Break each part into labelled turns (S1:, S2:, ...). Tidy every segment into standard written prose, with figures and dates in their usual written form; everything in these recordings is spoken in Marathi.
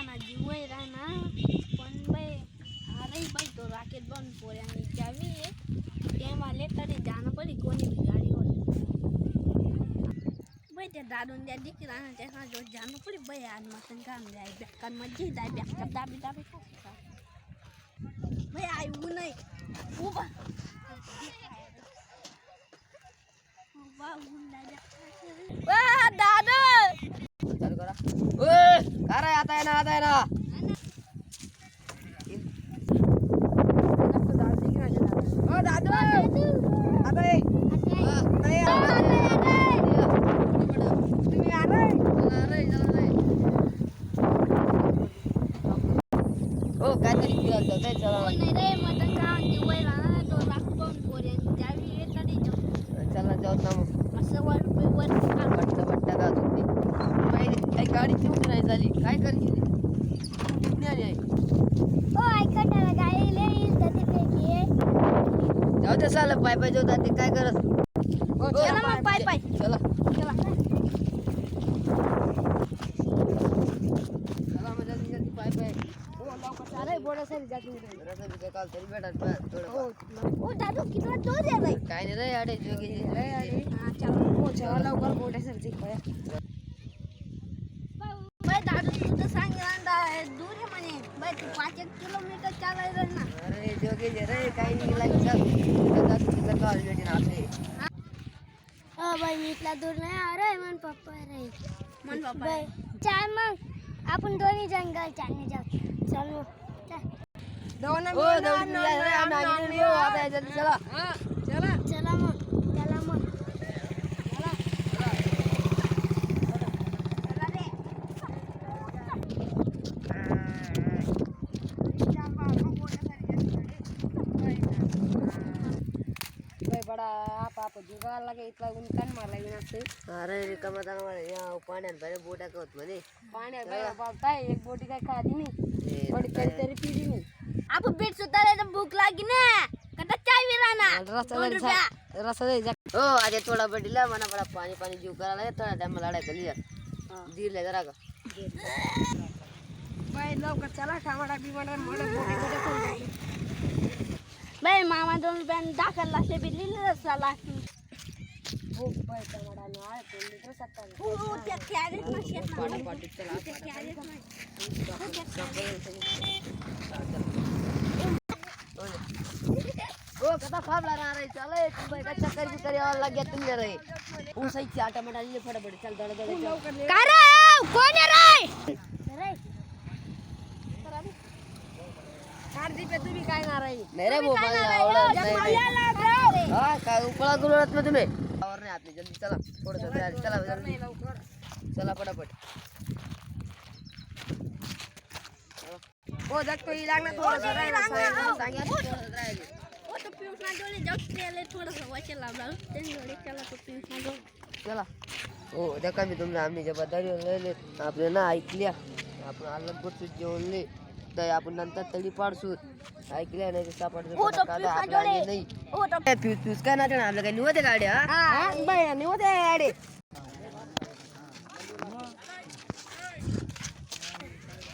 S1: ना जीवय राहना पण बाई अरे बाई तो राकेट बंद पोऱ्यांनी चावी ते वाले तरी जाणं पडी कोणी गाडीवर बाई ते दादून द्या दिकी राहणार त्याचा जो जाणं पडी बाई आज मटन काम जाय बेकार मज्जी जाय बेकार दाबी दाबी बाई आई ऊ नाही उभा दादा
S2: चालू करा ओए काय आता आहे ना ओ दादू आता ये नाही तुम्ही आ रे ओ काय तरी फिरायचं काय चला
S1: नाही रे मटन काम जीवय राहणार तो राखून पोऱ्यांनी चावी तरी
S2: चला जाऊ ना मग
S1: असं वर
S2: वाटतं का तुम्ही काही गाडी ठेवून नाही झाली काय करायची विज्ञानी आहे
S1: ओ ऐका त्याला गाडी लई तरी पैकी
S2: जाऊ दे साला पाय जाऊ ते काय करत
S1: चला मग पाय
S2: चला
S1: चला
S2: मग जल्दी पाय
S1: ओ लवकर अरे बोडा सारी जाती
S2: रसा काल तरी भेटा थोडं
S1: ओ दादू किती दूर आहे बाई
S2: काय नाही रे अडे जोगी
S1: हां चला लवकर बोडा सारी बाई दादू तू तर सांगितलं दूर आहे म्हणे बाई तू 5-1 किलोमीटर चालायचं ना
S2: अरे जोगी रे काही नाही लागत चल तिथं काल भेटेन आपले
S1: बाई इथला दूर नाही अरे मन पप्पा रे मन पप्पा बाई चाल मग आपण दोन्ही जंगल चालने जाऊ चल
S2: दोन आता जल्दी चला
S1: चला मग
S2: बडा आप जुगार लागे इथला ऊन कान मारला विनाते अरे रिकामा या पाण्यात बाहेर बोटा कवत म्हणे पाण्यात बाहेर बाबताय एक बोटी काय खादी नाही थोडी तरी पिली नाही
S1: आपण बेट सुतारायला भूक लागी ना कदा चाय विराना
S2: रसा दे हो आजे थोडा बडीला मना बडा पाणी जीव करायला थोडा टाइम लढाई कली दीरले जरा का बाई लवकर चला खावडा बिवडा मोठे
S1: बाई मामा 2 रुपयाने दाखल लागले बी लिहिलं रस्ता
S2: हो बाई टमाटा नाळ तोंडी तो सकता
S1: हो त्या कॅरेट मध्ये
S2: पाटी चला
S1: कॅरेट
S2: ओ कदा खाबला रे चले तुम बाई का चक्कर भी करे और लग गया तुम रे ओ सही से टमाटा ले फटाफट चल दड़ दड़
S1: का रे कोण आहे रे
S2: दी पे तुम्ही काय ना रही मेरे वो आवडत नाही हां काय उपळा गुलत में तुम्हें और नहीं आते जल्दी चला थोड़ा सा चला जल्दी चला फटाफट ओ जग तो ही लागना थोड़ा सा राहिला सांगा थोड़ा सा राहिला
S1: ओ तो पीयूष ना जोले जग तेले थोड़ा सा वाचे लावला ते जोले चला तो पीयूष ना जो
S2: चला ओ देखा मी तुमने आम्ही जबाबदारी ले आपने ना ऐकल्या आपण आलमपूर जेवण ले तर आपण नंतर तळी पाडसू ऐकल्या नाही सापडतो नाही
S1: ओ तो
S2: फ्यूज काय ना आपल्या काय निवते गाड्या हा बाय निवते गाडी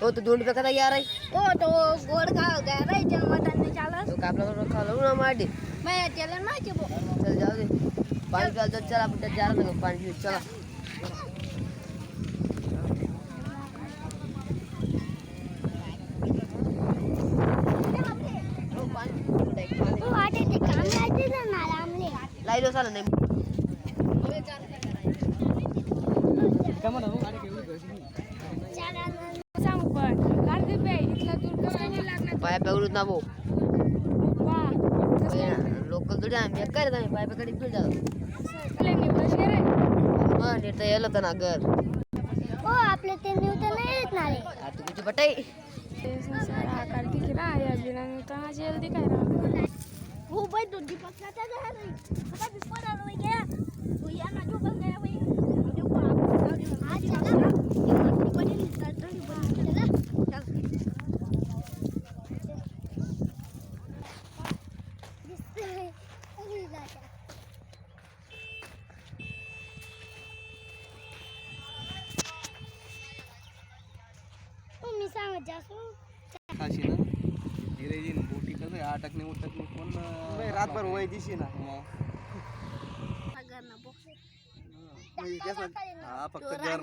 S2: ओ तो 2 रुपये कदा यार आहे
S1: ओ तो गोड खा गया रे चल मटन नहीं चाला
S2: तो कापला खालो ना माडी
S1: मैं चलन ना के
S2: चल जाओ दे पानी डाल दो चल आपण जा रहा पानी पी चला लाई दो साला नहीं पाय पे उडत ना वो लोकल थोडी आम्ही काय रे पाय पे कधी फिर जातो मग नेट येलं तर ना घर
S1: ओ आपले ते न्यूटन नाही येत ना रे
S2: तू किती बटाई
S1: आकार की किरा या बिना न्यूटन जल्दी काय हो भाई तो दीपक का जा रहा है पता भी पड़ा रह गया तो या ना जो बन गया भाई देखो आप आज चला ये बड़ी निकलता है बड़ी चला मी सांगत जासू
S3: खाशी ना धीरे धीरे बोटी कसं अटकणे उटकणे कोण रातभर वय दिशी ना हा फक्त घर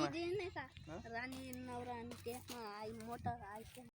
S1: राणी नवरा आणि ते आई मोठा आई